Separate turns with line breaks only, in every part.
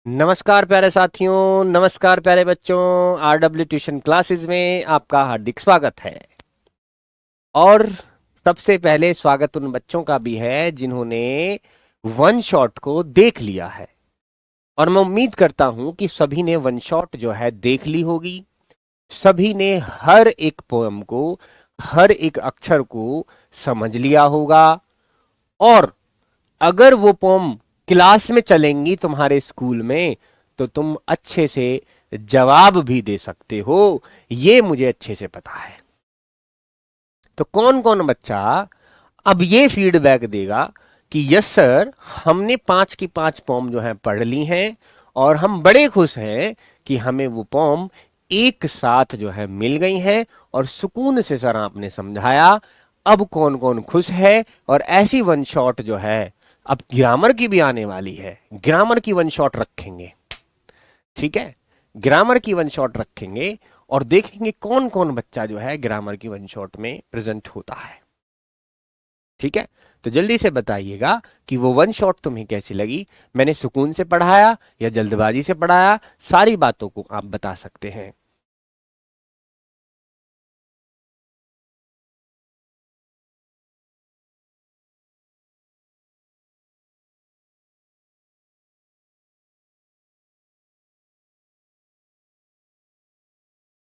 नमस्कार प्यारे साथियों, नमस्कार प्यारे बच्चों। आरडब्ल्यू ट्यूशन क्लासेस में आपका हार्दिक स्वागत है। और सबसे पहले स्वागत उन बच्चों का भी है जिन्होंने वन शॉट को देख लिया है। और मैं उम्मीद करता हूं कि सभी ने वन शॉट जो है देख ली होगी। सभी ने हर एक पोयम को, हर एक अक्षर को समझ लिया होगा। और अगर वो पोम क्लास में चलेंगी तुम्हारे स्कूल में तो तुम अच्छे से जवाब भी दे सकते हो, ये मुझे अच्छे से पता है। तो कौन कौन बच्चा अब ये फीडबैक देगा कि यस सर, हमने 5 की 5 पोम जो है पढ़ ली हैं और हम बड़े खुश हैं कि हमें वो पोम एक साथ जो है मिल गई हैं और सुकून से सर आपने समझाया। अब कौन कौन खुश है? और ऐसी वन शॉट जो है अब ग्रामर की भी आने वाली है, ग्रामर की वन शॉट रखेंगे। ठीक है, ग्रामर की वन शॉट रखेंगे और देखेंगे कौन कौन बच्चा जो है ग्रामर की वन शॉट में प्रेजेंट होता है। ठीक है, तो जल्दी से बताइएगा कि वो वन शॉट तुम्हें कैसी लगी। मैंने सुकून से पढ़ाया या जल्दबाजी से पढ़ाया, सारी बातों को आप बता सकते हैं।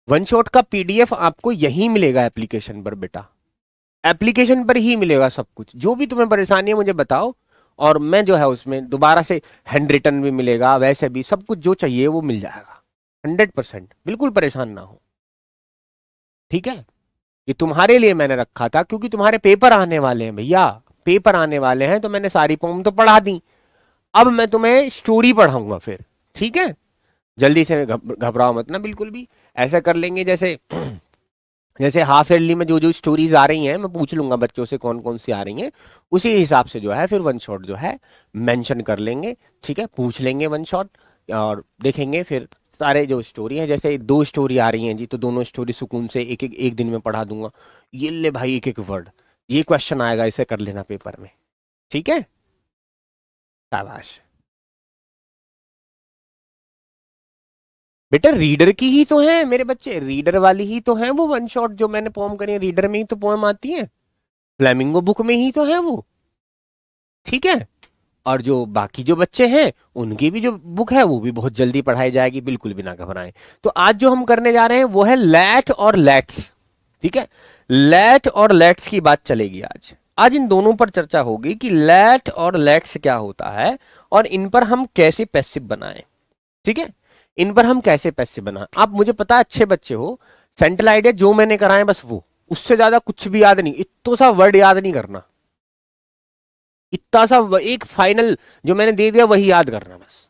वन शॉट का पीडीएफ आपको यही मिलेगा एप्लीकेशन पर बेटा, एप्लीकेशन पर ही मिलेगा सब कुछ। जो भी तुम्हें परेशानी है मुझे बताओ और मैं जो है उसमें दोबारा से हैंड रिटन भी मिलेगा, वैसे भी सब कुछ जो चाहिए वो मिल जाएगा 100%। बिल्कुल परेशान ना हो। ठीक है, ये तुम्हारे लिए मैंने रखा था क्योंकि तुम्हारे पेपर आने वाले हैं भैया, पेपर आने वाले हैं तो मैंने सारी पोम तो पढ़ा दी। अब मैं तुम्हें स्टोरी पढ़ाऊंगा फिर। ठीक है, जल्दी से घबराओ मत ना बिल्कुल भी। ऐसा कर लेंगे जैसे जैसे हाफ ईयरली में जो जो स्टोरीज आ रही हैं मैं पूछ लूंगा बच्चों से कौन कौन सी आ रही हैं, उसी हिसाब से जो है फिर वन शॉट जो है मेंशन कर लेंगे। ठीक है, पूछ लेंगे वन शॉट और देखेंगे फिर सारे जो स्टोरी हैं। जैसे 2 स्टोरी आ रही हैं जी, तो दोनों स्टोरी सुकून से एक दिन में पढ़ा दूंगा। ये ले भाई, एक एक वर्ड, ये क्वेश्चन आएगा, इसे कर लेना पेपर में। ठीक है, शाबाश बेटा। रीडर की ही तो है मेरे बच्चे, रीडर वाली ही तो है वो वन शॉट जो मैंने पोम करी है, रीडर में ही तो पोम आती है, फ्लेमिंगो बुक में ही तो है वो। ठीक है, और जो बाकी जो बच्चे हैं उनकी भी जो बुक है वो भी बहुत जल्दी पढ़ाई जाएगी, बिल्कुल भी ना घबराएं। तो आज जो हम करने जा रहे हैं वो है लेट और लेट्स। ठीक है, लेट और लेट्स की बात चलेगी आज। आज इन दोनों पर चर्चा होगी कि लेट और लेट्स क्या होता है और इन पर हम कैसे पैसिव बनाएं। ठीक है, इन पर हम कैसे पैसिव बनाएं। आप मुझे पता है अच्छे बच्चे हो, सेंट्रल आइडिया जो मैंने कराए बस वो, उससे ज्यादा कुछ भी याद नहीं, इतना सा वर्ड याद नहीं करना, इतना सा एक फाइनल जो मैंने दे दिया वही याद करना बस।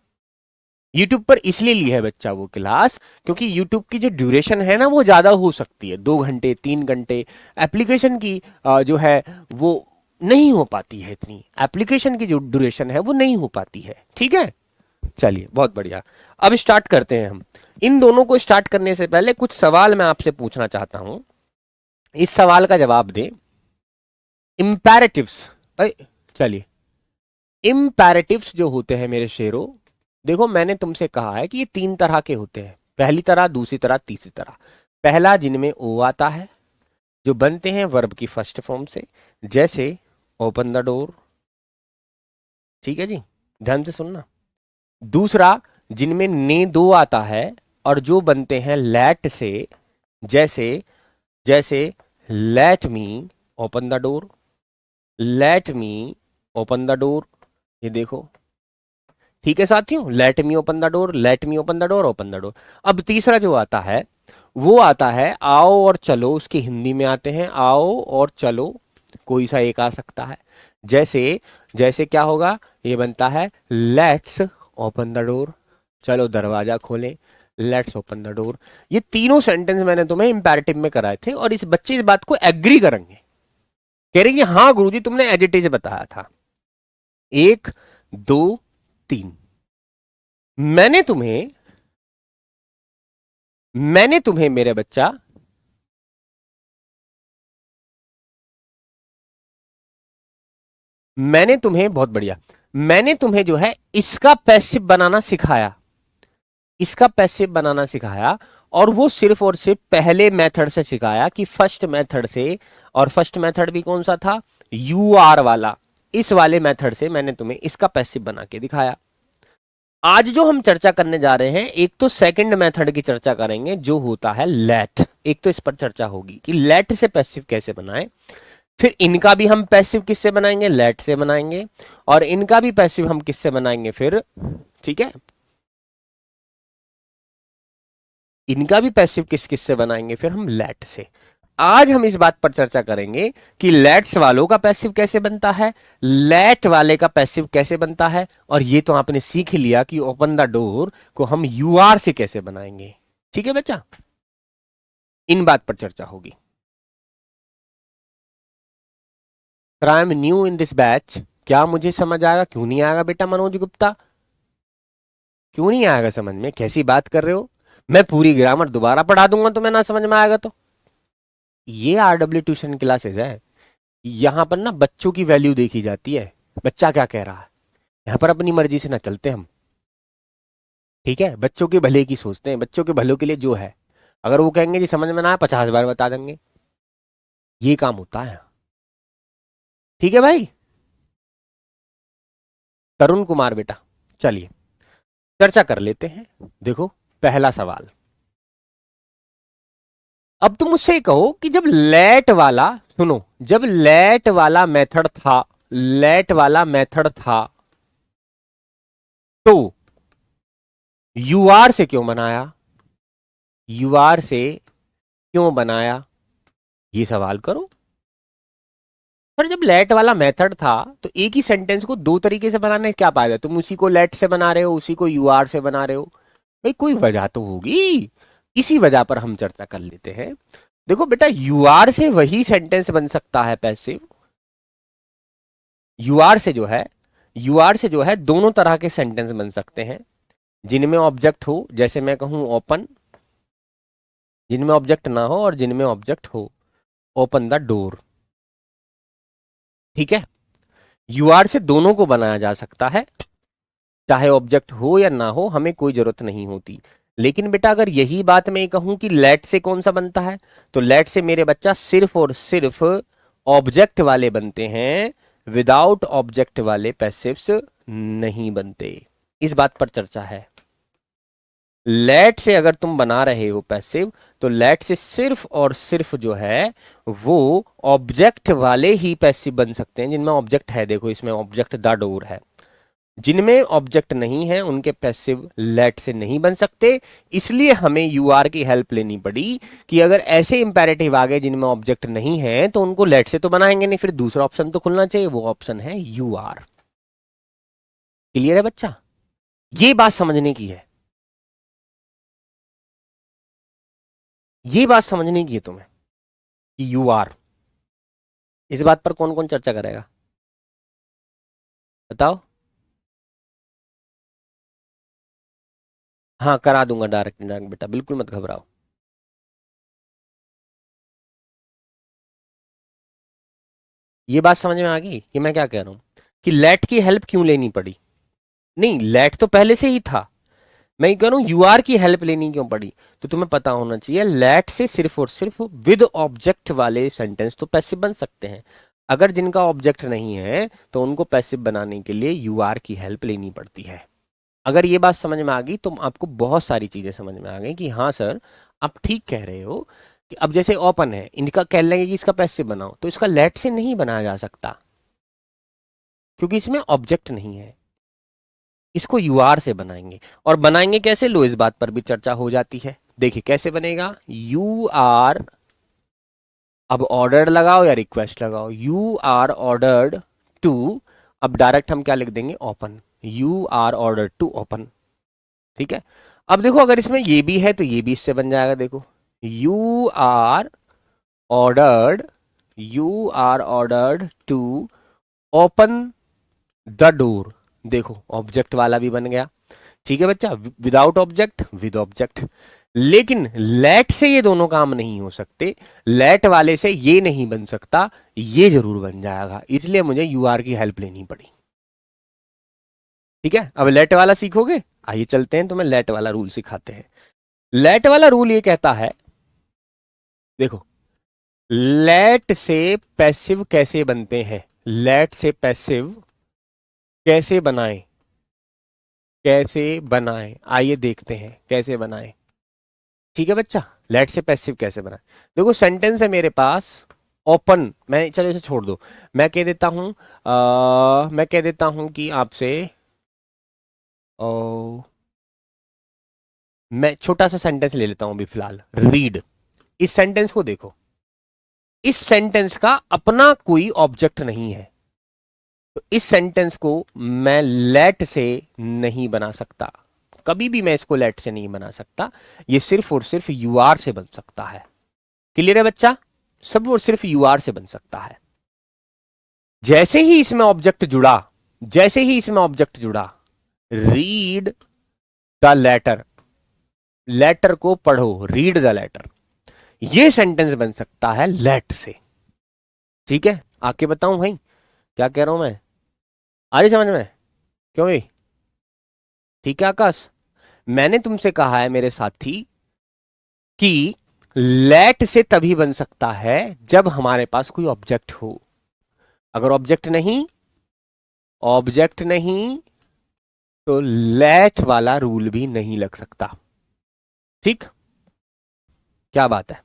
यूट्यूब पर इसलिए ली है बच्चा वो क्लास क्योंकि यूट्यूब की जो ड्यूरेशन है ना वो ज्यादा हो सकती है, 2 घंटे 3 घंटे। एप्लीकेशन की जो है वो नहीं हो पाती है, इतनी एप्लीकेशन की जो ड्यूरेशन है वो नहीं हो पाती है। ठीक है, चलिए बहुत बढ़िया। अब स्टार्ट करते हैं हम। इन दोनों को स्टार्ट करने से पहले कुछ सवाल मैं आपसे पूछना चाहता हूं, इस सवाल का जवाब दें। इम्पेरेटिव्स, चलिए, इम्पेरेटिव्स जो होते हैं मेरे शेरों, देखो मैंने तुमसे कहा है कि ये 3 तरह के होते हैं, पहली तरह, दूसरी तरह, तीसरी तरह। पहला जिनमें ओ आता है, जो बनते हैं वर्ब की फर्स्ट फॉर्म से, जैसे ओपन द डोर। ठीक है जी, ध्यान से सुनना। दूसरा जिनमें ने दो आता है और जो बनते हैं लेट से, जैसे जैसे let me open the door, let me open the door. ये देखो, ठीक है साथियों, let me open the door, let me open the door, open the door. अब तीसरा जो आता है वो आता है आओ और चलो, उसके हिंदी में आते हैं आओ और चलो, कोई सा एक आ सकता है। जैसे जैसे क्या होगा, ये बनता है लेट्स ओपन द डोर, चलो दरवाजा खोलें, लेट्स ओपन द डोर। ये तीनों सेंटेंस मैंने तुम्हें इंपैरेटिव में कराए थे और इस बच्चे इस बात को एग्री करेंगे, कह रहे कि हाँ गुरुजी तुमने एज इट इज बताया था। 1 2 3, मैंने तुम्हें मेरे बच्चा मैंने तुम्हें बहुत बढ़िया, मैंने तुम्हें जो है इसका पैसिव बनाना सिखाया, इसका पैसिव बनाना सिखाया, और वो सिर्फ और सिर्फ पहले मेथड से सिखाया कि फर्स्ट मेथड से, और फर्स्ट मेथड भी कौन सा था, यू आर वाला। इस वाले मेथड से मैंने तुम्हें इसका पैसिव बना के दिखाया। आज जो हम चर्चा करने जा रहे हैं, एक तो सेकंड मेथड की चर्चा करेंगे जो होता है लेट। एक तो इस पर चर्चा होगी कि लेट से पैसिव कैसे बनाएं, फिर इनका भी हम पैसिव किससे बनाएंगे, लेट से बनाएंगे, और इनका भी पैसिव हम किससे बनाएंगे फिर, ठीक है, इनका भी पैसिव किस किस से बनाएंगे फिर हम, लेट से। आज हम इस बात पर चर्चा करेंगे कि लेट्स वालों का पैसिव कैसे बनता है, लेट वाले का पैसिव कैसे बनता है, और ये तो आपने सीख लिया कि ओपन द डोर को हम यूआर से कैसे बनाएंगे। ठीक है बच्चा, इन बात पर चर्चा होगी। I am new in this batch, क्या मुझे समझ आएगा, क्यों नहीं आएगा बेटा मनोज गुप्ता, क्यों नहीं आएगा समझ में, कैसी बात कर रहे हो, मैं पूरी ग्रामर दोबारा पढ़ा दूंगा तुम्हें ना समझ में आएगा तो। ये आरडब्ल्यू ट्यूशन क्लासेस है, यहां पर ना बच्चों की वैल्यू देखी जाती है, बच्चा क्या कह रहा है, यहां पर अपनी मर्जी से ना चलते हम। ठीक है, बच्चों के भले की सोचते हैं, बच्चों के भलों के लिए जो है, अगर वो कहेंगे जी समझ में ना आए 50 बार बता देंगे, ये काम होता है। ठीक है भाई, तरुण कुमार बेटा, चलिए चर्चा कर लेते हैं। देखो पहला सवाल, अब तुम मुझसे कहो कि जब लेट वाला, सुनो, जब लेट वाला मेथड था, लेट वाला मेथड था, तो यूआर से क्यों बनाया, यूआर से क्यों बनाया, ये सवाल करो। पर जब लेट वाला मेथड था तो एक ही सेंटेंस को दो तरीके से बनाने क्या फायदा, तुम उसी को लेट से बना रहे हो, उसी को यूआर से बना रहे हो, भाई कोई वजह तो होगी। इसी वजह पर हम चर्चा कर लेते हैं। देखो बेटा, यूआर से वही सेंटेंस बन सकता है पैसिव, यूआर से जो है, यूआर से जो है दोनों तरह के सेंटेंस बन सकते हैं, जिनमें ऑब्जेक्ट हो, जैसे मैं कहूं ओपन, जिनमें ऑब्जेक्ट ना हो, और जिनमें ऑब्जेक्ट हो, ओपन द डोर। ठीक है, यूआर से दोनों को बनाया जा सकता है, चाहे ऑब्जेक्ट हो या ना हो, हमें कोई जरूरत नहीं होती। लेकिन बेटा अगर यही बात मैं कहूं कि लेट से कौन सा बनता है, तो लेट से मेरे बच्चा सिर्फ और सिर्फ ऑब्जेक्ट वाले बनते हैं, विदाउट ऑब्जेक्ट वाले पैसिव्स नहीं बनते। इस बात पर चर्चा है। लेट से अगर तुम बना रहे हो पैसिव, तो लेट से सिर्फ और सिर्फ जो है वो ऑब्जेक्ट वाले ही पैसिव बन सकते हैं, जिनमें ऑब्जेक्ट है। देखो इसमें ऑब्जेक्ट द डोर है, जिनमें ऑब्जेक्ट नहीं है उनके पैसिव लेट से नहीं बन सकते। इसलिए हमें यूआर की हेल्प लेनी पड़ी कि अगर ऐसे इंपेरेटिव आ गए जिनमें ऑब्जेक्ट नहीं है तो उनको लेट से तो बनाएंगे नहीं, फिर दूसरा ऑप्शन तो खुलना चाहिए, वो ऑप्शन है यूआर। क्लियर है बच्चा, ये बात समझने की है, ये बात समझने की है तुम्हें कि यूआर। इस बात पर कौन कौन चर्चा करेगा बताओ। हाँ करा दूंगा डायरेक्ट डायरेक्ट बेटा, बिल्कुल मत घबराओ। ये बात समझ में आ गई कि मैं क्या कह रहा हूं, कि लेट की हेल्प क्यों लेनी पड़ी। नहीं, लेट तो पहले से ही था, मैं ये कह रहा हूं यूआर की हेल्प लेनी क्यों पड़ी। तो तुम्हें पता होना चाहिए लेट से सिर्फ और सिर्फ विद ऑब्जेक्ट वाले सेंटेंस तो पैसिव बन सकते हैं, अगर जिनका ऑब्जेक्ट नहीं है तो उनको पैसिव बनाने के लिए यूआर की हेल्प लेनी पड़ती है। अगर ये बात समझ में आ गई तो आपको बहुत सारी चीजें समझ में आ गई कि हाँ सर आप ठीक कह रहे हो, कि अब जैसे ओपन है, इनका कह लेंगे कि इसका पैसिव बनाओ, तो इसका लेट से नहीं बनाया जा सकता क्योंकि इसमें ऑब्जेक्ट नहीं है, इसको यूआर से बनाएंगे। और बनाएंगे कैसे, लो इस बात पर भी चर्चा हो जाती है। देखिए कैसे बनेगा, यू आर, अब ऑर्डर लगाओ या रिक्वेस्ट लगाओ, यू आर ऑर्डर्ड टू, अब डायरेक्ट हम क्या लिख देंगे, open, you are order to open. ठीक है, अब देखो अगर इसमें ये भी है तो ये भी इससे बन जाएगा। देखो you are ordered, you are ordered to open the door, देखो ऑब्जेक्ट वाला भी बन गया। ठीक है बच्चा, विदाउट ऑब्जेक्ट विद ऑब्जेक्ट। लेकिन लेट से ये दोनों काम नहीं हो सकते, लेट वाले से ये नहीं बन सकता, ये जरूर बन जाएगा, इसलिए मुझे यूआर की हेल्प लेनी पड़ी। ठीक है, अब लेट वाला सीखोगे। आइए चलते हैं, तुम्हें लेट वाला रूल सिखाते हैं। लेट वाला रूल ये कहता है, देखो, लेट से पैसिव कैसे बनते हैं, लेट से पैसिव कैसे बनाएं, कैसे बनाएं, आइए देखते हैं कैसे बनाएं। ठीक है बच्चा, लेट से पैसिव कैसे बनाएं। देखो सेंटेंस है मेरे पास, ओपन, मैं चलो इसे छोड़ दो, मैं कह देता हूं, मैं कह देता हूं कि आपसे, मैं छोटा सा सेंटेंस ले लेता हूं अभी फिलहाल, रीड। इस सेंटेंस को देखो, इस सेंटेंस का अपना कोई ऑब्जेक्ट नहीं है, तो इस सेंटेंस को मैं लेट से नहीं बना सकता, कभी भी मैं इसको लेट से नहीं बना सकता। ये सिर्फ और सिर्फ यू आर से बन सकता है। क्लियर है बच्चा, सब और सिर्फ यू आर से बन सकता है। जैसे ही इसमें ऑब्जेक्ट जुड़ा, जैसे ही इसमें ऑब्जेक्ट जुड़ा, रीड द लेटर, लेटर को पढ़ो, रीड द लेटर, ये सेंटेंस बन सकता है लेट से। ठीक है, आके बताऊं भाई क्या कह रहा हूं मैं, आ रही समझ में? क्यों भाई? ठीक है आकाश, मैंने तुमसे कहा है मेरे साथी कि लेट से तभी बन सकता है जब हमारे पास कोई ऑब्जेक्ट हो। अगर ऑब्जेक्ट नहीं, ऑब्जेक्ट नहीं, तो लेट वाला रूल भी नहीं लग सकता। ठीक, क्या बात है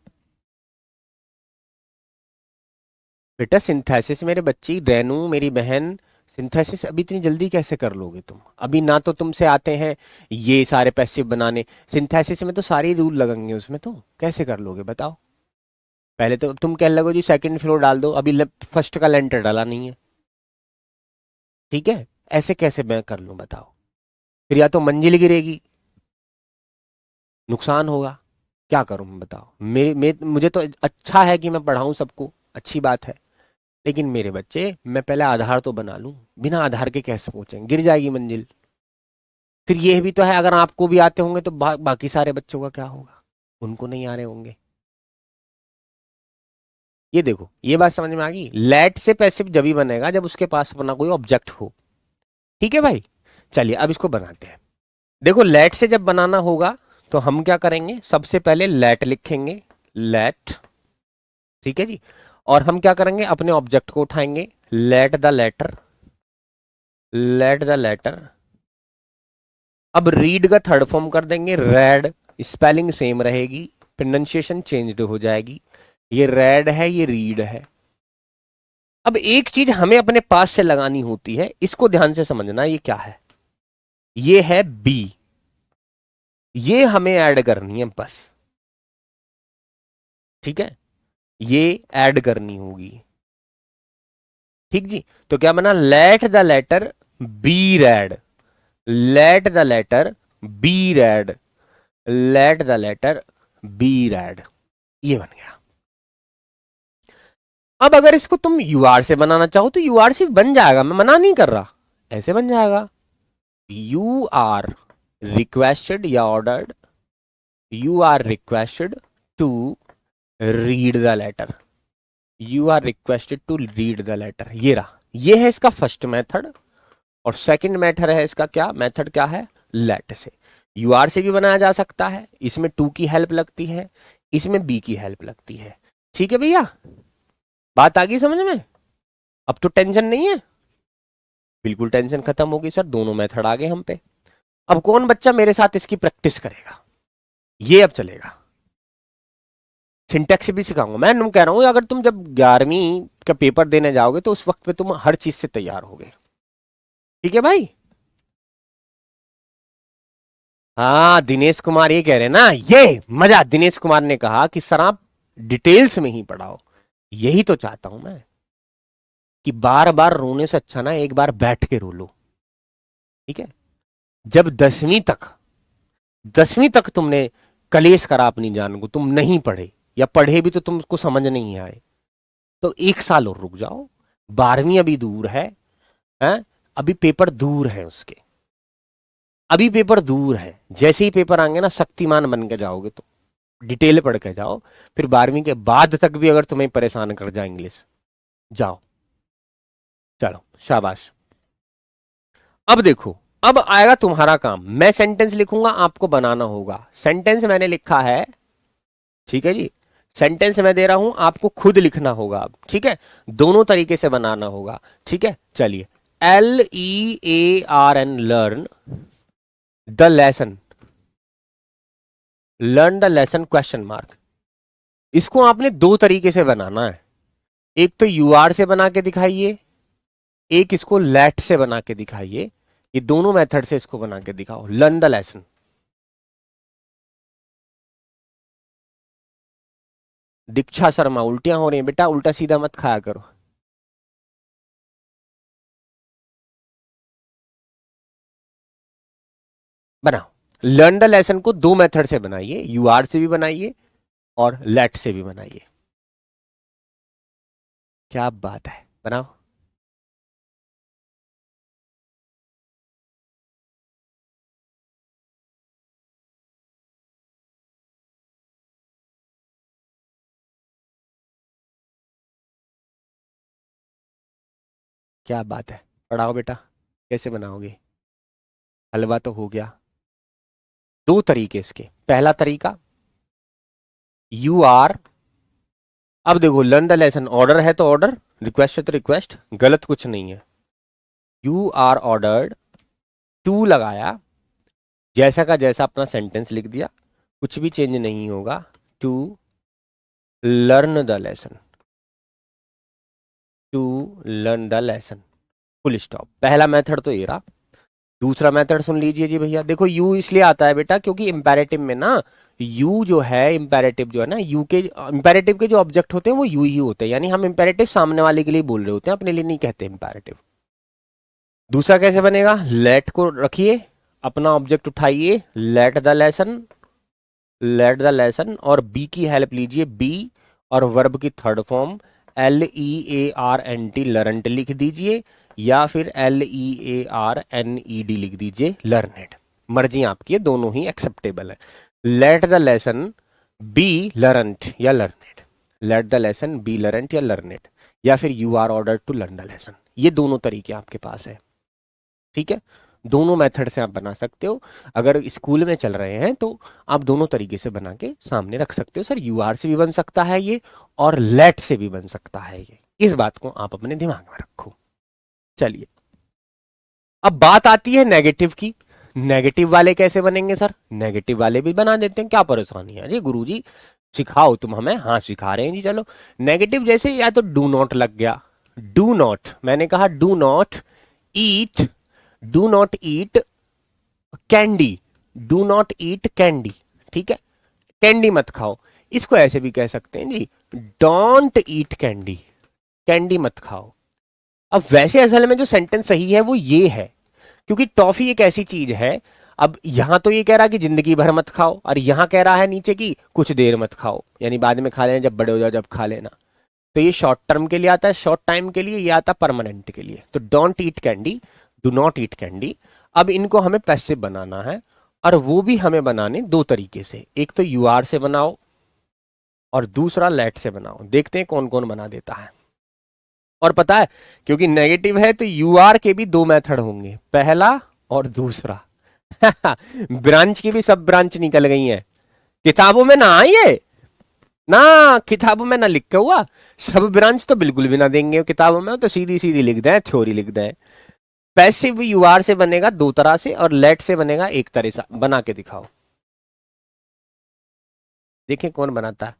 बेटा? सिंथेसिस मेरे बच्ची रेनू, मेरी बहन, सिंथेसिस अभी इतनी जल्दी कैसे कर लोगे तुम? अभी ना तो तुमसे आते हैं ये सारे पैसिव बनाने, सिंथेसिस में तो सारे रूल लगेंगे उसमें, तो कैसे कर लोगे बताओ? पहले तो तुम कह लगो जी सेकंड फ्लोर डाल दो, अभी फर्स्ट का लेंटर डाला नहीं है। ठीक है, ऐसे कैसे मैं कर लूं बताओ? फिर या तो मंजिल गिरेगी, नुकसान होगा, क्या करूं मैं बताओ? मुझे तो अच्छा है कि मैं पढ़ाऊं सबको, अच्छी बात है, लेकिन मेरे बच्चे, मैं पहले आधार तो बना लूं, बिना आधार के कैसे पहुंचेंगे? गिर जाएगी मंजिल। फिर ये भी तो है, अगर आपको भी आते होंगे तो बाकी सारे बच्चों का क्या होगा? उनको नहीं आ रहे होंगे। ये देखो, ये बात समझ में आ गई? लेट से पैसिव जब ही बनेगा जब उसके पास अपना कोई ऑब्जेक्ट हो। ठीक है भाई, चलिए अब इसको बनाते हैं। देखो लेट से जब बनाना होगा तो हम क्या करेंगे, सबसे पहले लेट लिखेंगे, लेट। ठीक है जी, और हम क्या करेंगे, अपने ऑब्जेक्ट को उठाएंगे, let the letter, let the letter. अब रीड का थर्ड फॉर्म कर देंगे रेड, स्पेलिंग सेम रहेगी, प्रोनाउंसिएशन चेंज्ड हो जाएगी, ये रेड है, ये रीड है। अब एक चीज हमें अपने पास से लगानी होती है, इसको ध्यान से समझना, ये क्या है? ये है बी, ये हमें ऐड करनी है बस। ठीक है, ये ऐड करनी होगी। ठीक जी, तो क्या बना, let the letter be read, let the letter be read, let the letter be read, ये बन गया। अब अगर इसको तुम यूआर से बनाना चाहो तो यूआर से बन जाएगा, मैं मना नहीं कर रहा, ऐसे बन जाएगा। यू आर रिक्वेस्टेड या ordered, you are requested to read the letter, you are requested to read the letter, ये रहा, ये है इसका फर्स्ट मेथड। और सेकंड मेथड है इसका, क्या मेथड क्या है, लेट से। यू आर से भी बनाया जा सकता है, इसमें टू की हेल्प लगती है, इसमें बी की हेल्प लगती है। ठीक है भैया, बात आ गई समझ में? अब तो टेंशन नहीं है, बिल्कुल टेंशन खत्म होगी सर, दोनों मेथड आ गए हम पे। अब कौन बच्चा मेरे साथ इसकी प्रैक्टिस करेगा? ये अब चलेगा, सिंटेक्स भी सिखाऊंगा। मैं तुम कह रहा हूं अगर तुम जब 11वीं का पेपर देने जाओगे तो उस वक्त पे तुम हर चीज से तैयार होगे। ठीक है भाई? हाँ, दिनेश कुमार ये कह रहे हैं ना, ये मजा, दिनेश कुमार ने कहा कि सर आप डिटेल्स में ही पढ़ाओ। यही तो चाहता हूं मैं, कि बार बार रोने से अच्छा ना एक बार बैठ के रो लो। ठीक है, जब 10वीं तक तुमने कलेश करा अपनी जान को, तुम नहीं पढ़े या पढ़े भी तो तुमको समझ नहीं आए, तो 1 साल और रुक जाओ। 12वीं अभी दूर है? अभी पेपर दूर है उसके, अभी पेपर दूर है। जैसे ही पेपर आएंगे ना, शक्तिमान बन के जाओगे तो डिटेल पढ़ के जाओ। फिर 12वीं के बाद तक भी अगर तुम्हें परेशान कर जाए इंग्लिश, जाओ, चलो शाबाश। अब देखो, अब आएगा तुम्हारा काम, मैं सेंटेंस लिखूंगा, आपको बनाना होगा। सेंटेंस मैंने लिखा है, ठीक है जी, सेंटेंस मैं दे रहा हूं, आपको खुद लिखना होगा अब, ठीक है, दोनों तरीके से बनाना होगा, ठीक है। चलिए, LEARN, learn the lesson, learn the lesson question mark. इसको आपने दो तरीके से बनाना है, एक तो UR से बना के दिखाइए, एक इसको लेट से बना के दिखाइए। ये दोनों मेथड से इसको बना के दिखाओ, लर्न द लेसन। दीक्षा शर्मा, उल्टियां हो रही हैं बेटा, उल्टा सीधा मत खाया करो। बनाओ, लर्न द लेसन को दो मेथड से बनाइए, UR से भी बनाइए और लेट से भी बनाइए। क्या बात है, बनाओ। क्या बात है, पढ़ाओ बेटा, कैसे बनाओगे। हलवा तो हो गया। दो तरीके इसके, पहला तरीका UR, अब देखो लर्न द लेसन, ऑर्डर है तो ऑर्डर, रिक्वेस्ट है तो रिक्वेस्ट, गलत कुछ नहीं है। UR ऑर्डर्ड, टू लगाया, जैसा का जैसा अपना सेंटेंस लिख दिया, कुछ भी चेंज नहीं होगा। To learn the lesson, to learn the lesson, full stop. पहला मेथड तो ये रहा। दूसरा मेथड सुन लीजिए जी भैया, देखो यू इसलिए आता है बेटा क्योंकि इंपेरेटिव में ना, यू जो है इंपेरेटिव जो है ना, यू के इंपेरेटिव के जो ऑब्जेक्ट होते हैं वो यू ही होते हैं, यानी हम इंपेरेटिव सामने वाले के लिए बोल रहे होते हैं, अपने लिए नहीं कहते इंपेरेटिव। दूसरा कैसे बनेगा, लेट को रखिए, अपना ऑब्जेक्ट उठाइए, late the lesson, late the lesson, और बी की हेल्प लीजिए, बी और वर्ब की थर्ड फॉर्म LEARNT, लर्नट लिख दीजिए, या फिर LEARNED लिख दीजिए, लर्नेड। मर्जी आपकी है, दोनों ही एक्सेप्टेबल है। Let the lesson be learnt या learned, let the lesson be learnt या लर्नेड, या फिर UR order to learn the lesson. ये दोनों तरीके आपके पास है, ठीक है, दोनों मेथड से आप बना सकते हो। अगर स्कूल में चल रहे हैं तो आप दोनों तरीके से बना के सामने रख सकते हो, सर UR से भी बन सकता है ये, और लेट से भी बन सकता है ये, इस बात को आप अपने दिमाग में रखो। चलिए, अब बात आती है नेगेटिव की। नेगेटिव वाले कैसे बनेंगे सर, नेगेटिव वाले भी बना देते हैं, क्या परेशानी है जी, गुरुजी सिखाओ तुम हमें। हाँ सिखा रहे हैं जी, चलो। नेगेटिव जैसे, या तो डू नॉट लग गया, डू नॉट, मैंने कहा do not eat, do not eat candy, do not eat candy, ठीक है, कैंडी मत खाओ। इसको ऐसे भी कह सकते हैं जी, डोंट ईट कैंडी, कैंडी मत खाओ। अब वैसे असल में जो सेंटेंस सही है वो ये है, क्योंकि टॉफी एक ऐसी चीज है, अब यहां तो ये कह रहा है कि जिंदगी भर मत खाओ, और यहां कह रहा है नीचे की कुछ देर मत खाओ, यानी बाद में खा लेना, जब बड़े हो जाओ जब खा लेना। तो ये शॉर्ट टर्म के लिए आता है, शॉर्ट टाइम के लिए, ये आता है परमानेंट के लिए। तो don't eat candy, do not eat candy. अब इनको हमें पैसिव बनाना है, और वो भी हमें बनाने दो तरीके से, एक तो UR से बनाओ और दूसरा लेट से बनाओ। देखते हैं कौन कौन बना देता है। और पता है, क्योंकि नेगेटिव है तो UR के भी दो मेथड होंगे, पहला और दूसरा। ब्रांच की भी सब ब्रांच निकल गई हैं, किताबों में ना आइए ना, किताबों में ना लिखा हुआ, सब ब्रांच तो बिल्कुल भी ना देंगे किताबों में, तो सीधी सीधी लिख दें, थ्योरी लिख दें। पैसिव UR से बनेगा दो तरह से, और लेट से बनेगा एक तरह से, बना के दिखाओ, देखें कौन बनाता है।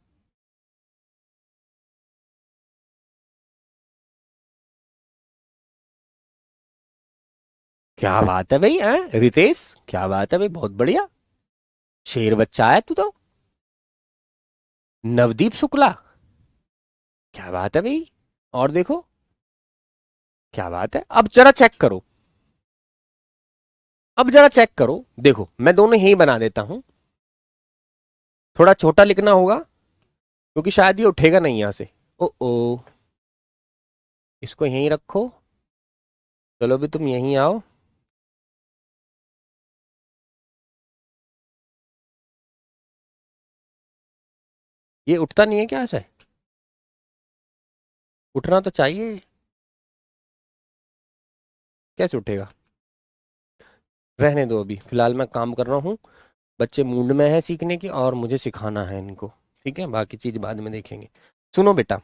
क्या बात है भाई, हैं रितेश, क्या बात है भाई, बहुत बढ़िया, शेर बच्चा है तू तो। नवदीप शुक्ला, क्या बात है भाई, और देखो, क्या बात है। अब जरा चेक करो, अब जरा चेक करो, देखो मैं दोनों ही बना देता हूं, थोड़ा छोटा लिखना होगा क्योंकि शायद ये उठेगा नहीं यहां से। ओ ओ, इसको यहीं रखो, चलो भी तुम यहीं आओ। ये उठता नहीं है क्या ऐसे, उठना तो चाहिए, कैसे उठेगा। रहने दो, अभी फिलहाल मैं काम कर रहा हूँ। बच्चे मूड में है सीखने की और मुझे सिखाना है इनको। ठीक है, बाकी चीज बाद में देखेंगे। सुनो बेटा,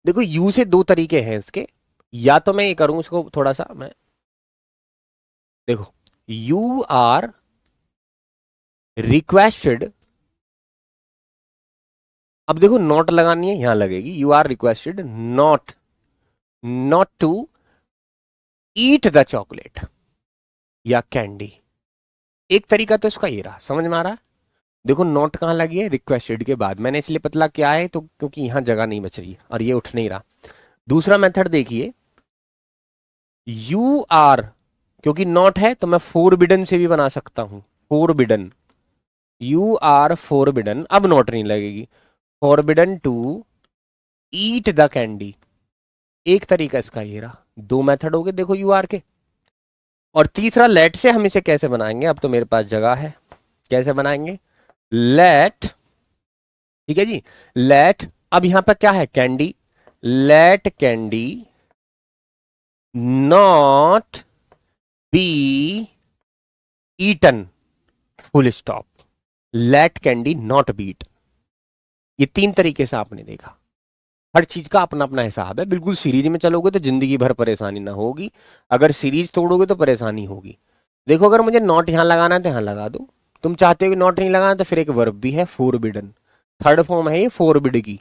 देखो यू से दो तरीके हैं इसके। या तो मैं ये करूँ इसको थोड़ा सा मैं, देखो यू आर रिक्वेस्टेड, अब देखो नॉट लगानी है, यहां लगेगी you are requested not not to eat the chocolate या कैंडी। एक तरीका तो इसका ये रहा, समझ में आ रहा है? देखो नॉट कहाँ लगी है, रिक्वेस्टेड के बाद। मैंने इसलिए पतला किया है तो क्योंकि यहां जगह नहीं बच रही और ये उठ नहीं रहा। दूसरा मेथड देखिए, यू आर, क्योंकि नॉट है तो मैं फोरबिडन से भी बना सकता हूं। फोरबिडन, यू आर फोरबिडन, अब नॉट नहीं लगेगी। Forbidden to eat the candy. एक तरीका इसका ये रहा, दो मेथड हो गए देखो यू आर के। और तीसरा लेट से हम इसे कैसे बनाएंगे, अब तो मेरे पास जगह है। कैसे बनाएंगे, लेट, ठीक है जी, लेट, अब यहां पर क्या है, candy, let candy not be eaten, full stop. Let candy not be eaten. ये तीन तरीके से आपने देखा। हर चीज का अपना अपना हिसाब है। बिल्कुल सीरीज में चलोगे तो जिंदगी भर परेशानी ना होगी, अगर सीरीज तोड़ोगे तो परेशानी होगी। देखो अगर मुझे नॉट यहां लगाना है तो यहां लगा दो, तुम चाहते हो कि नॉट नहीं लगाना तो फिर एक वर्ब भी है फोरबिडन, थर्ड फॉर्म है ये फोरबिड की।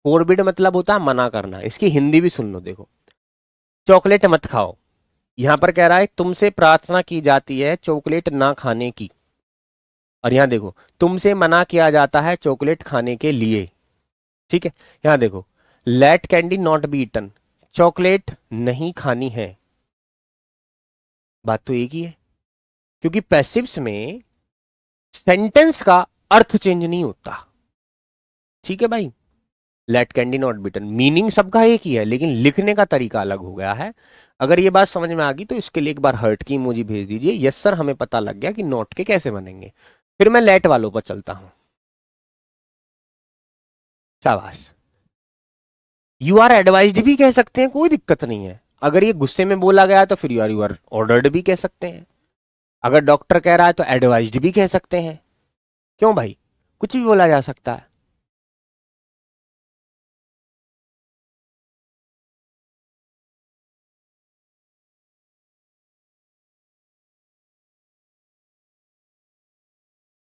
फोरबिड मतलब होता है मना करना। इसकी हिंदी भी सुन लो, देखो चॉकलेट मत खाओ, यहां पर कह रहा है तुमसे प्रार्थना की जाती है चॉकलेट ना खाने की। और यहां देखो तुमसे मना किया जाता है चॉकलेट खाने के लिए। ठीक है, यहां देखो let candy not be eaten, chocolate नहीं खानी है। बात तो एक ही है, क्योंकि पैसिव्स में सेंटेंस का अर्थ चेंज नहीं होता। ठीक है भाई, let candy not be eaten, meaning सबका एक ही है लेकिन लिखने का तरीका अलग हो गया है। अगर ये बात समझ में आ गई तो इसके लिए एक बार हर्ट की इमोजी भेज दीजिए, यस सर हमें पता लग गया कि नॉट के कैसे बनेंगे। फिर मैं लेट वालों पर चलता हूं। शाबाश, यू आर एडवाइज्ड भी कह सकते हैं, कोई दिक्कत नहीं है। अगर ये गुस्से में बोला गया तो फिर यू आर ऑर्डर्ड भी कह सकते हैं। अगर डॉक्टर कह रहा है तो एडवाइज्ड भी कह सकते हैं। क्यों भाई, कुछ भी बोला जा सकता है।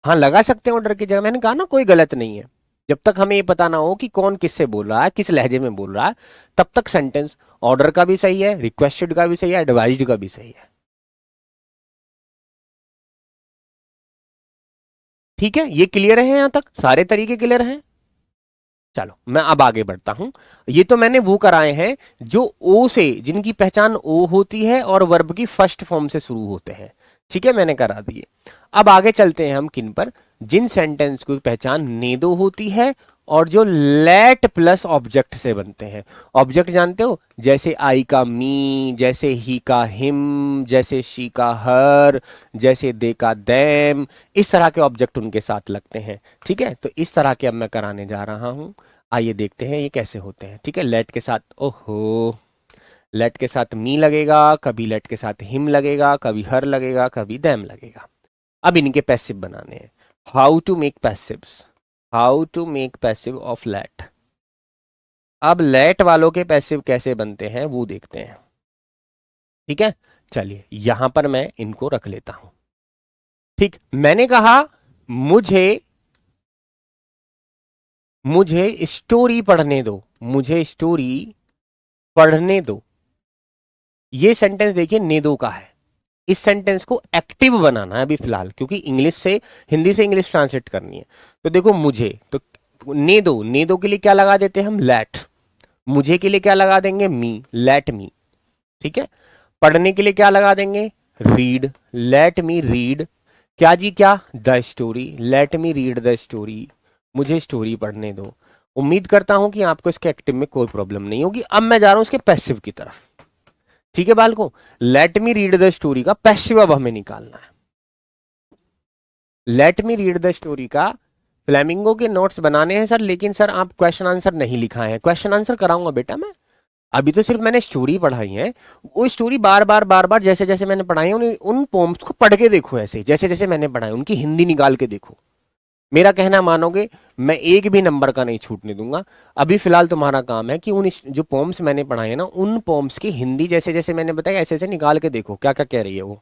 हाँ लगा सकते हैं ऑर्डर की जगह, मैंने कहा ना कोई गलत नहीं है। जब तक हमें ये पता ना हो कि कौन किससे बोल रहा है, किस लहजे में बोल रहा है, तब तक सेंटेंस ऑर्डर का भी सही है, रिक्वेस्टेड का भी सही है, एडवाइज्ड का भी सही है। ठीक है, ये क्लियर है, यहां तक सारे तरीके क्लियर हैं। चलो मैं अब आगे बढ़ता हूं। ये तो मैंने वो कराए हैं जो ओ से, जिनकी पहचान ओ होती है और वर्ब की फर्स्ट फॉर्म से शुरू होते हैं। ठीक है, मैंने करा दिए। अब आगे चलते हैं हम किन पर, जिन सेंटेंस की पहचान नेदो होती है और जो लेट प्लस ऑब्जेक्ट से बनते हैं। ऑब्जेक्ट जानते हो, जैसे आई का मी, जैसे ही का हिम, जैसे शी का हर, जैसे दे का देम, इस तरह के ऑब्जेक्ट उनके साथ लगते हैं। ठीक है, तो इस तरह के अब मैं कराने जा रहा हूं। आइए देखते हैं ये कैसे होते हैं। ठीक है, लेट के साथ, ओहो, लेट के साथ मी लगेगा, कभी लेट के साथ हिम लगेगा, कभी हर लगेगा, कभी दैम लगेगा। अब इनके पैसिव बनाने हैं। How to make passives, how to make passive of let. अब लेट वालों के पैसिव कैसे बनते हैं वो देखते हैं। ठीक है, चलिए यहां पर मैं इनको रख लेता हूं। ठीक, मैंने कहा मुझे मुझे स्टोरी पढ़ने दो, मुझे स्टोरी पढ़ने दो। ये सेंटेंस देखिए नेदो का है। इस सेंटेंस को एक्टिव बनाना है अभी फिलहाल, क्योंकि इंग्लिश से हिंदी से इंग्लिश ट्रांसलेट करनी है। तो देखो मुझे तो नेदो, नेदो के लिए क्या लगा देते हैं हम, लेट। मुझे के लिए क्या लगा देंगे, मी, लेट मी। ठीक है, पढ़ने के लिए क्या लगा देंगे, रीड, लेट मी रीड। क्या जी क्या, the story, late me read the story, मुझे स्टोरी पढ़ने दो। उम्मीद करता हूं कि आपको इसके एक्टिव में कोई प्रॉब्लम नहीं होगी। अब मैं जा रहा हूं इसके पैसिव की तरफ। ठीक है बालको, let me read the story का पैसिव अब हमें निकालना है। Let me read the story का फ्लेमिंगो के नोट्स बनाने हैं सर, लेकिन सर आप क्वेश्चन आंसर नहीं लिखा है। क्वेश्चन आंसर कराऊंगा बेटा मैं, अभी तो सिर्फ मैंने स्टोरी पढ़ाई है, वो स्टोरी बार बार जैसे जैसे मैंने पढ़ाई है उन पोम्स को पढ़ के देखो, ऐसे जैसे जैसे मैंने पढ़ाई उनकी हिंदी निकाल के देखो। मेरा कहना मानोगे, मैं एक भी नंबर का नहीं छूटने दूंगा। अभी फिलहाल तुम्हारा काम है कि जो पोम्स मैंने पढ़ाए हैं ना, उन पोम्स की हिंदी जैसे जैसे मैंने बताया ऐसे ऐसे निकाल के देखो क्या क्या कह रही है वो।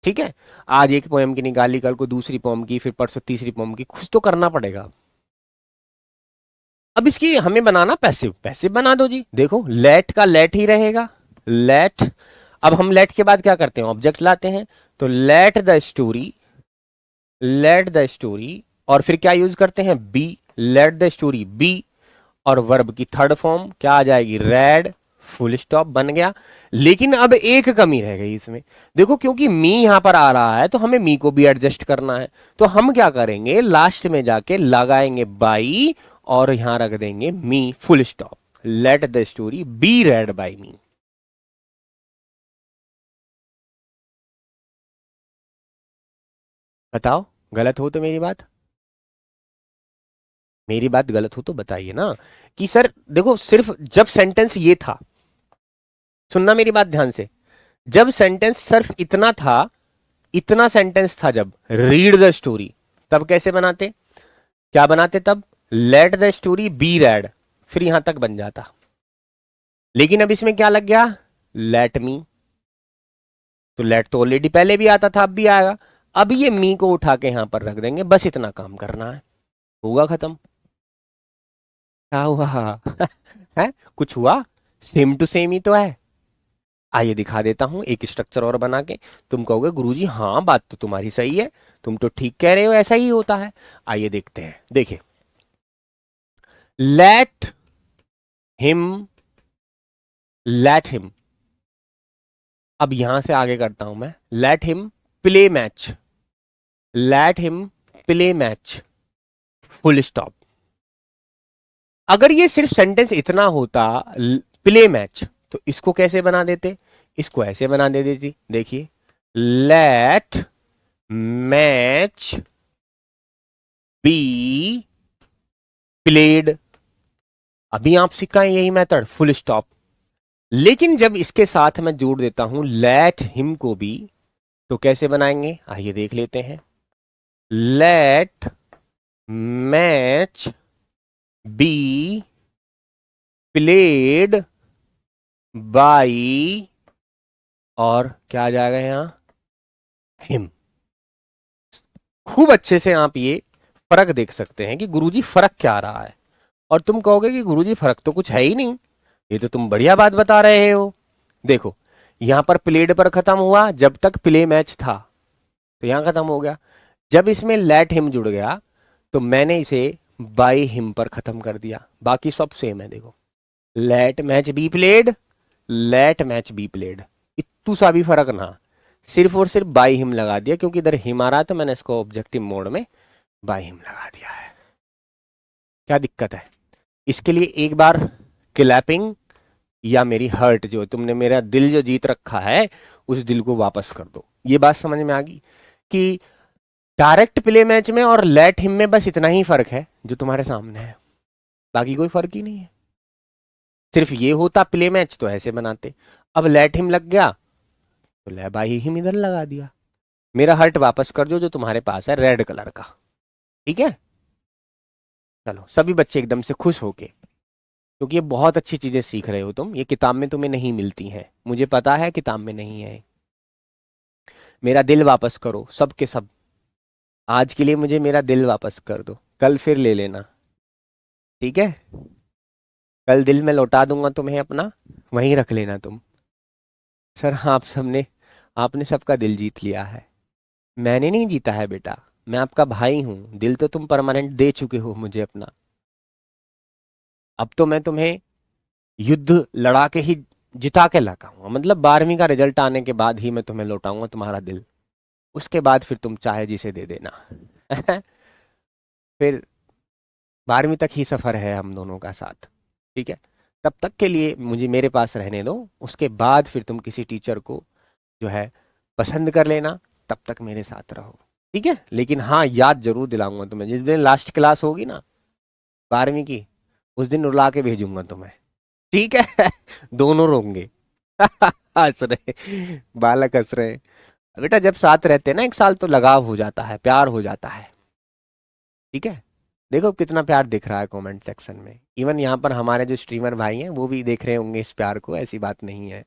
ठीक है, आज एक पोएम की निकाली, कल को दूसरी पोम की, फिर परसों तीसरी पोम की, कुछ तो करना पड़ेगा। अब इसकी हमें बनाना पैसिव, पैसिव बना दो जी। देखो लेट का लेट ही रहेगा, लेट। अब हम लेट के बाद क्या करते हैं, ऑब्जेक्ट लाते हैं। तो लेट द स्टोरी, और फिर क्या यूज करते हैं, be, let the story be, और वर्ब की थर्ड फॉर्म क्या आ जाएगी, रेड, फुल स्टॉप बन गया। लेकिन अब एक कमी रह गई इसमें, देखो क्योंकि मी यहां पर आ रहा है तो हमें मी को भी एडजस्ट करना है। तो हम क्या करेंगे, लास्ट में जाके लगाएंगे बाई, और यहां रख देंगे me, full stop. Let the story be read by me. बताओ गलत हो तो मेरी बात गलत हो तो बताइए ना, कि सर देखो सिर्फ जब सेंटेंस ये था, सुनना मेरी बात ध्यान से, जब सेंटेंस सिर्फ इतना था, इतना सेंटेंस था जब, रीड द स्टोरी, तब कैसे बनाते, क्या बनाते तब, late the story be red, फिर यहां तक बन जाता। लेकिन अब इसमें क्या लग गया, लेट मी। तो लेट तो ऑलरेडी पहले भी आता था, अब भी आएगा। अब ये मी को उठा के यहां पर रख देंगे, बस इतना काम करना है, होगा खत्म। क्या हुआ है, कुछ हुआ, सेम टू सेम ही तो है। आइए दिखा देता हूं एक स्ट्रक्चर और बना के। तुम कहोगे गुरुजी हाँ बात तो तुम्हारी सही है, तुम तो ठीक कह रहे हो, ऐसा ही होता है। आइए देखते हैं, देखिए, लेट हिम, लेट हिम। अब यहां से आगे करता हूं मैं, let him play match, let him play match, full stop. अगर ये सिर्फ सेंटेंस इतना होता, प्ले मैच, तो इसको कैसे बना देते, इसको ऐसे बना दे देती, देखिए, लेट मैच बी प्लेड। अभी आप सीखा है यही मेथड, फुल स्टॉप। लेकिन जब इसके साथ मैं जोड़ देता हूं लेट हिम को भी, तो कैसे बनाएंगे, आइए देख लेते हैं। Let match be played by, और क्या आ जाएगा यहां, हिम। खूब अच्छे से आप ये फर्क देख सकते हैं कि गुरुजी फर्क क्या आ रहा है। और तुम कहोगे कि गुरुजी फर्क तो कुछ है ही नहीं, ये तो तुम बढ़िया बात बता रहे हो। देखो यहां पर प्लेड पर खत्म हुआ जब तक प्ले मैच था, तो यहां खत्म हो गया। जब इसमें लेट हिम जुड़ गया तो मैंने इसे बाई हिम पर खत्म कर दिया। बाकी सब सेम है, देखो, let match be played, let match be played, इतू सा भी फर्क ना, सिर्फ और सिर्फ बाई हिम लगा दिया, क्योंकि इधर हिम आ रहा है तो मैंने इसको ऑब्जेक्टिव मोड में बाई हिम लगा दिया है। क्या दिक्कत है, इसके लिए एक बार क्लैपिंग या मेरी हर्ट, जो तुमने मेरा दिल जो जीत रखा है, उस दिल को वापस कर दो। ये बात समझ में आ गई कि डायरेक्ट प्ले मैच में और लेट हिम में बस इतना ही फर्क है जो तुम्हारे सामने है, बाकी कोई फर्क ही नहीं है। सिर्फ ये होता प्ले मैच तो ऐसे बनाते, अब लेट हिम लग गया तो ले बाई हिम इधर लगा दिया। मेरा हर्ट वापस कर दो जो तुम्हारे पास है रेड कलर का, ठीक है। चलो सभी बच्चे एकदम से खुश होके, क्योंकि ये बहुत अच्छी चीजें सीख रहे हो तुम, ये किताब में तुम्हें नहीं मिलती हैं, मुझे पता है किताब में नहीं है। मेरा दिल वापस करो सब के सब, आज के लिए मुझे मेरा दिल वापस कर दो, कल फिर ले लेना, ठीक है। कल दिल में लौटा दूंगा तुम्हें अपना, वहीं रख लेना तुम। सर आप सबने, आपने सबका दिल जीत लिया है। मैंने नहीं जीता है बेटा, मैं आपका भाई हूं, दिल तो तुम परमानेंट दे चुके हो मुझे अपना। अब तो मैं तुम्हें युद्ध लड़ा के ही जिता के लगाऊंगा, मतलब 12वीं का रिजल्ट आने के बाद ही मैं तुम्हें लौटाऊंगा तुम्हारा दिल, उसके बाद फिर तुम चाहे जिसे दे देना फिर 12वीं तक ही सफर है हम दोनों का साथ, ठीक है। तब तक के लिए मुझे मेरे पास रहने दो, उसके बाद फिर तुम किसी टीचर को जो है पसंद कर लेना, तब तक मेरे साथ रहो, ठीक है। लेकिन हाँ याद जरूर दिलाऊंगा तुम्हें, जिस दिन लास्ट क्लास होगी ना 12वीं की, उस दिन रुला के भेजूंगा तुम्हें, ठीक है दोनों रोंगे। हंस रहे, बालक हंस रहे। बेटा जब साथ रहते हैं ना 1 साल तो लगाव हो जाता है, प्यार हो जाता है। ठीक है। देखो कितना प्यार दिख रहा है कमेंट सेक्शन में। इवन यहाँ पर हमारे जो स्ट्रीमर भाई हैं वो भी देख रहे होंगे इस प्यार को, ऐसी बात नहीं है।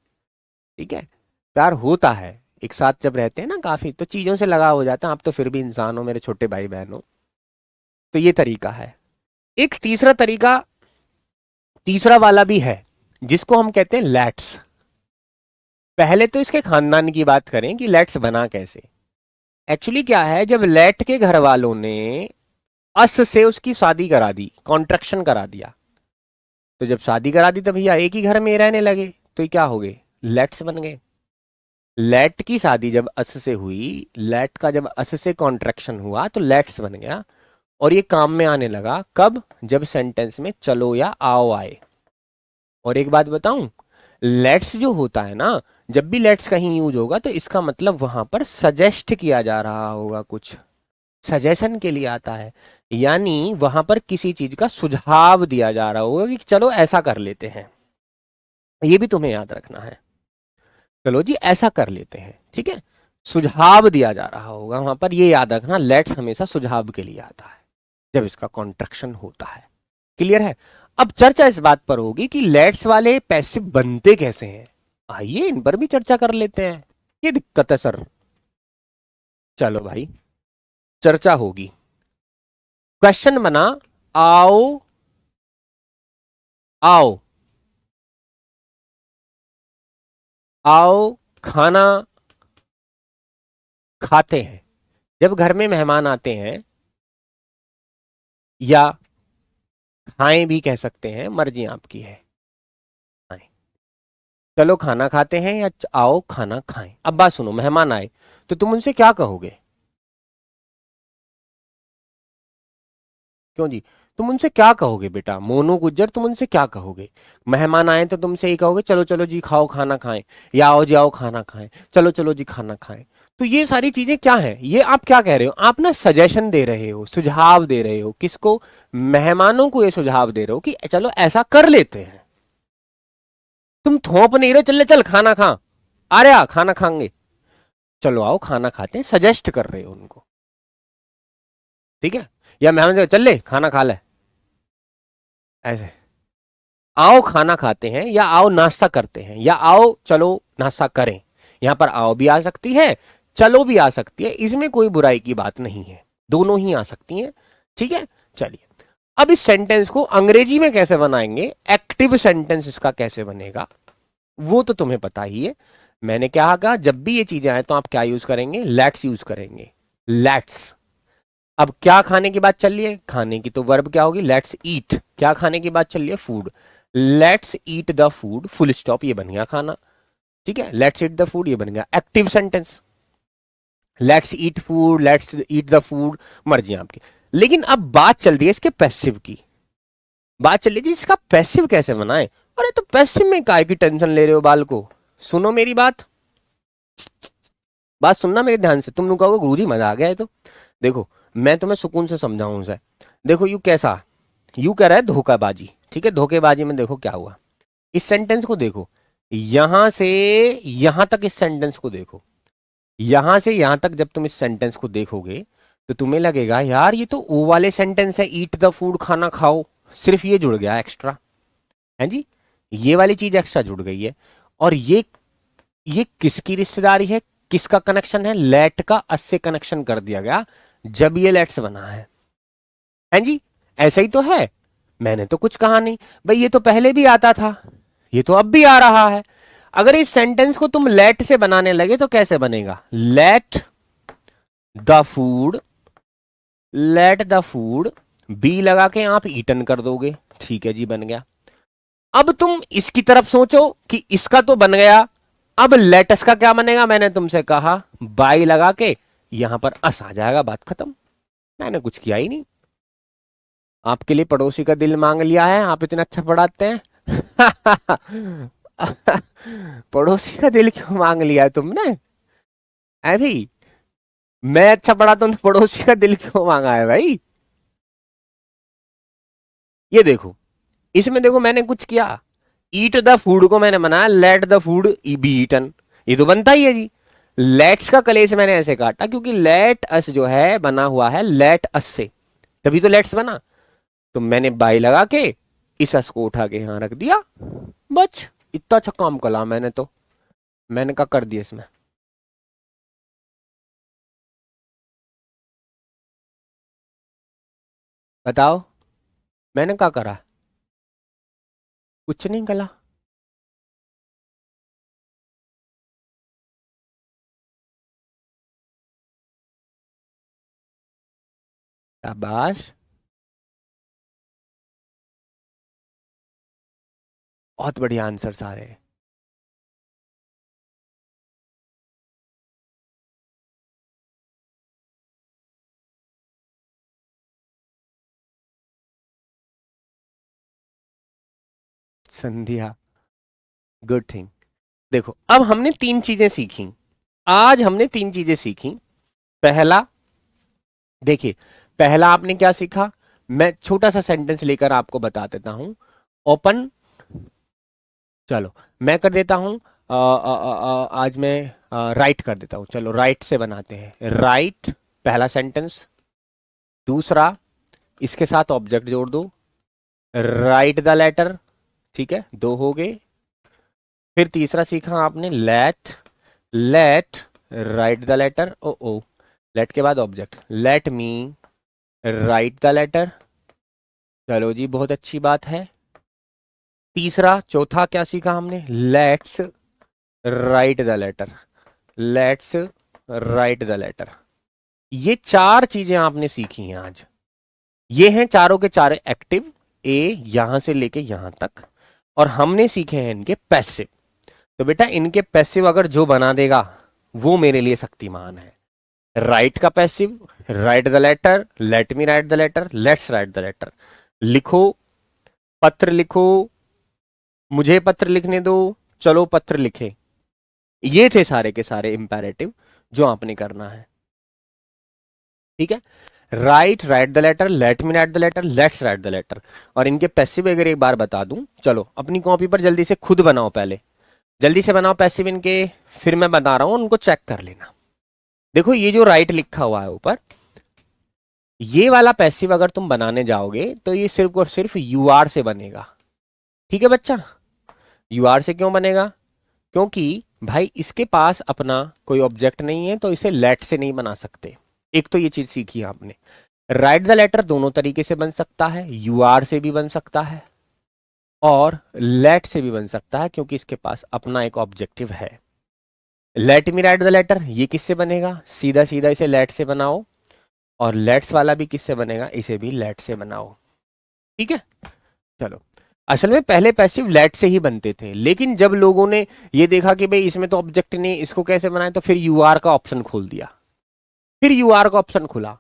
ठीक है। प्यार होता है, एक साथ जब रहते हैं ना काफी तो चीजों से लगाव हो जाता है। आप तो फिर भी इंसान हो मेरे छोटे भाई बहन हो। तो ये तरीका है। एक तीसरा तरीका, तीसरा वाला भी है, जिसको हम कहते हैं लेट्स। पहले तो इसके खानदान की बात करें कि लेट्स बना कैसे। एक्चुअली क्या है, जब लेट के घर वालों ने अस से उसकी शादी करा दी, कॉन्ट्रैक्शन करा दिया, तो जब शादी करा दी तो भैया एक ही घर में रहने लगे, तो ये क्या हो गए, लेट्स बन गए। लेट की शादी जब अस से हुई, लेट का जब अस से कॉन्ट्रैक्शन हुआ तो लेट्स बन गया। और ये काम में आने लगा कब, जब सेंटेंस में चलो या आओ आए। और एक बात बताऊं, लेट्स जो होता है ना, जब भी लेट्स कहीं यूज होगा तो इसका मतलब वहां पर सजेस्ट किया जा रहा होगा, कुछ सजेशन के लिए आता है। यानी वहां पर किसी चीज का सुझाव दिया जा रहा होगा कि चलो ऐसा कर लेते हैं। ये भी तुम्हें याद रखना है। चलो जी ऐसा कर लेते हैं, ठीक है। सुझाव दिया जा रहा होगा वहां पर, ये याद रखना, लेट्स हमेशा सुझाव के लिए आता है जब इसका कॉन्ट्रैक्शन होता है। क्लियर है। अब चर्चा इस बात पर होगी कि लेट्स वाले पैसिव बनते कैसे हैं। आइए इन पर भी चर्चा कर लेते हैं। ये दिक्कत है सर। चलो भाई चर्चा होगी। क्वेश्चन बना, आओ आओ आओ खाना खाते हैं। जब घर में मेहमान आते हैं, या खाएं भी कह सकते हैं, मर्जी आपकी है। खाएं। चलो खाना खाते हैं या आओ खाना खाएं। अब बात सुनो, मेहमान आए तो तुम उनसे क्या कहोगे। क्यों जी, तुम उनसे क्या कहोगे बेटा, मोनू गुज्जर तुम उनसे क्या कहोगे। मेहमान आए तो तुमसे ही कहोगे चलो चलो जी खाओ खाना खाएं, या आओ जी आओ खाना खाएं, चलो चलो जी खाना खाएं। तो ये सारी चीजें क्या है, ये आप क्या कह रहे हो, आप ना सजेशन दे रहे हो, सुझाव दे रहे हो। किसको, मेहमानों को ये सुझाव दे रहे हो कि चलो ऐसा कर लेते हैं। तुम थोप नहीं रहे हो, चल चल खाना खा, अरे आ खाना खाएंगे, चलो आओ खाना खाते हैं, सजेस्ट कर रहे हो उनको। ठीक है। या मेहमान चल ले खाना खा ले, ऐसे। आओ खाना खाते हैं या आओ नाश्ता करते हैं या आओ चलो नाश्ता करें। यहां पर आओ भी आ सकती है, चलो भी आ सकती है, इसमें कोई बुराई की बात नहीं है, दोनों ही आ सकती हैं। ठीक है। चलिए अब इस सेंटेंस को अंग्रेजी में कैसे बनाएंगे, एक्टिव सेंटेंस इसका कैसे बनेगा, वो तो तुम्हें पता ही है। मैंने क्या कहा, जब भी ये चीजें आए तो आप क्या यूज करेंगे, लेट्स यूज करेंगे। लेट्स। अब क्या खाने की बात चल रही है, खाने की तो वर्ब क्या होगी, लेट्स ईट। क्या खाने की बात चल रही है, food. Let's eat the food, full stop, ये बन गया खाना। ठीक है। लेट्स ईट द फूड, ये बन गया active sentence. Let's eat food, let's eat the food, मर्जी आपकी। लेकिन अब बात चल रही है इसके पैसिव की। बात चल रही है इसका पैसिव कैसे बनाए। अरे तो पैसिव में काय की टेंशन ले रहे हो बाल को, सुनो मेरी बात, बात सुनना मेरे ध्यान से। तुम लोग कहोगे गुरुजी मजा आ गया है तो। देखो मैं तुम्हें सुकून से समझाऊं सर। देखो यू कैसा, यू कह रहा है धोखाबाजी। ठीक है। धोखेबाजी में देखो क्या हुआ, इस सेंटेंस को देखो, यहां से यहां तक इस सेंटेंस को देखो, यहां से यहां तक जब तुम इस सेंटेंस को देखोगे तो तुम्हें लगेगा यार ये तो ओ वाले सेंटेंस है, ईट द फूड खाना खाओ, सिर्फ ये जुड़ गया एक्स्ट्रा, है जी, ये वाली चीज एक्स्ट्रा जुड़ गई है। और ये किसकी रिश्तेदारी है, किसका कनेक्शन है, लेट का अस से कनेक्शन कर दिया गया जब ये लेट्स बना है जी। ऐसा ही तो है, मैंने तो कुछ कहा नहीं भाई, ये तो पहले भी आता था, ये तो अब भी आ रहा है। अगर इस सेंटेंस को तुम लेट से बनाने लगे तो कैसे बनेगा, let the food, let the food, be लगा के आप ईटन कर दोगे, ठीक है जी बन गया। अब तुम इसकी तरफ सोचो कि इसका तो बन गया, अब लेटस का क्या बनेगा, मैंने तुमसे कहा बाई लगा के यहां पर अस आ जाएगा, बात खत्म। मैंने कुछ किया ही नहीं, आपके लिए पड़ोसी का दिल मांग लिया है, आप इतना अच्छा पढ़ाते हैं। पड़ोसी का दिल क्यों मांग लिया है तुमने, है भाई, मैं अच्छा पढ़ाता हूं तो पड़ोसी का दिल क्यों मांगा है भाई। ये देखो, इसमें देखो मैंने कुछ किया, ईट द फूड को मैंने बनाया let the food be eaten, ये तो बनता ही है जी। लेट्स का कलेश मैंने ऐसे काटा क्योंकि लेट अस जो है बना हुआ है लेट अस से, तभी तो लेट्स बना। तो मैंने बाई लगा के इस अस को उठा के यहां रख दिया, बच इतना अच्छा काम कला मैंने तो। मैंने क्या कर दिया इसमें, बताओ मैंने क्या करा, कुछ नहीं कला। शाबाश, बहुत बढ़िया आंसर सारे। संध्या, गुड थिंग। देखो अब हमने तीन चीजें सीखी, आज हमने तीन चीजें सीखी। पहला, देखिए पहला आपने क्या सीखा, मैं छोटा सा सेंटेंस लेकर आपको बता देता हूं। ओपन, चलो मैं कर देता हूं, आज मैं राइट कर देता हूं, चलो राइट से बनाते हैं। राइट पहला सेंटेंस। दूसरा, इसके साथ ऑब्जेक्ट जोड़ दो, राइट द लेटर, ठीक है, दो हो गए। फिर तीसरा सीखा आपने let, let write the letter, ओ ओ, लेट के बाद object, let me write the letter, चलो जी बहुत अच्छी बात है। तीसरा, चौथा क्या सीखा हमने, let's write the letter, let's write the letter. ये चार चीजें आपने सीखी हैं आज। ये हैं चारों के चार एक्टिव, ए यहां से लेके यहां तक, और हमने सीखे हैं इनके पैसिव। तो बेटा इनके पैसिव अगर जो बना देगा वो मेरे लिए शक्तिमान है। राइट का passive, write the letter, let me write the letter, let's write the letter. लिखो, पत्र लिखो, मुझे पत्र लिखने दो, चलो पत्र लिखे। ये थे सारे के सारे इंपैरेटिव जो आपने करना है, ठीक है। Write, write the letter, let me write the letter, let's write the letter. और इनके पैसिव अगर एक बार बता दूं, चलो अपनी कॉपी पर जल्दी से खुद बनाओ, पहले जल्दी से बनाओ पैसिव इनके, फिर मैं बता रहा हूं उनको चेक कर लेना। देखो ये जो राइट लिखा हुआ है ऊपर, ये वाला पैसिव अगर तुम बनाने जाओगे तो ये सिर्फ और सिर्फ यू आर से बनेगा, ठीक है बच्चा। यू आर से क्यों बनेगा, क्योंकि भाई इसके पास अपना कोई ऑब्जेक्ट नहीं है, तो इसे लेट से नहीं बना सकते। एक तो ये चीज सीखी आपने। राइट द लेटर दोनों तरीके से बन सकता है, यू आर से भी बन सकता है और लेट से भी बन सकता है, क्योंकि इसके पास अपना एक ऑब्जेक्टिव है। Let me write the letter ये किससे बनेगा, सीधा सीधा इसे लेट से बनाओ, और लेट्स वाला भी किससे बनेगा, इसे भी लेट से बनाओ, ठीक है। चलो, असल में पहले पैसिव लेट से ही बनते थे, लेकिन जब लोगों ने ये देखा कि भाई इसमें तो ऑब्जेक्ट नहीं, इसको कैसे बनाए, तो फिर यू आर का ऑप्शन खोल दिया। फिर यू आर का ऑप्शन खुला,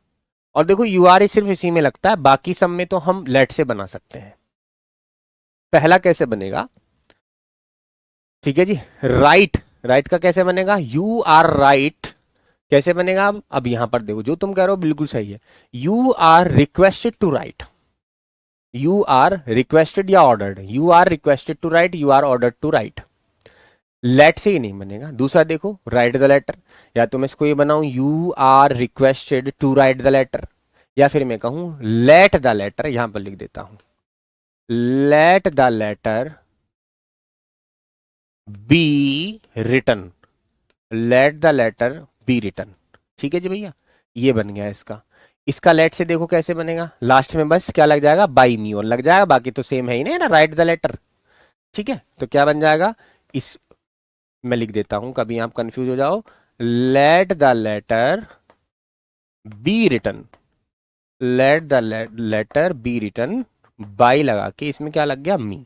और देखो यू आर सिर्फ इसी में लगता है, बाकी सब में तो हम लेट से बना सकते हैं। पहला कैसे बनेगा, ठीक है जी। राइट, राइट का कैसे बनेगा, यू आर राइट कैसे बनेगा, अब यहां पर देखो जो तुम कह रहे हो बिल्कुल सही है। You are requested to write, you are requested या ordered, you are requested to write, you are ordered to write. Late से ही नहीं बनेगा। दूसरा देखो, राइट द लेटर, या तो मैं इसको ये बनाऊं you are requested to write the letter, या फिर मैं कहूं लेट द लेटर, यहां पर लिख देता हूं let the letter be written, let the letter be written, ठीक है जी भैया। ये बन गया इसका। इसका लेट से देखो कैसे बनेगा, लास्ट में बस क्या लग जाएगा, बाई मी और लग जाएगा, बाकी तो सेम है ही नहीं ना, राइट द लेटर, ठीक है। तो क्या बन जाएगा, इस मैं लिख देता हूं कभी आप कंफ्यूज हो जाओ, let the letter be written, let the letter be written by लगा के इसमें क्या लग गया, मी।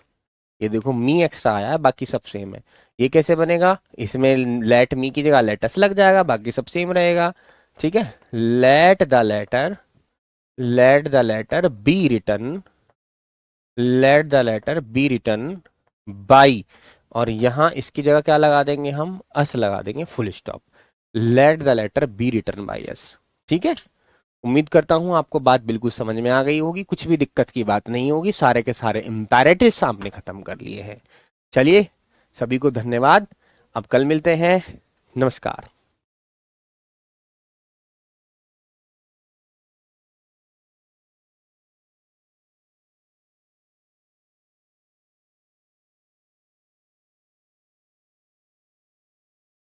ये देखो मी एक्स्ट्रा आया है, बाकी सब सेम है। ये कैसे बनेगा, इसमें लेट मी की जगह लेटस लग जाएगा, बाकी सब सेम रहेगा, ठीक है। Let the letter, let the letter be written, let the letter be written by, और यहां इसकी जगह क्या लगा देंगे हम, अस लगा देंगे, full stop. Let the letter be written by us, ठीक है। उम्मीद करता हूं आपको बात बिल्कुल समझ में आ गई होगी, कुछ भी दिक्कत की बात नहीं होगी, सारे के सारे इंपैरेटिव्स आपने खत्म कर लिए हैं। चलिए, सभी को धन्यवाद। अब कल मिलते हैं। नमस्कार।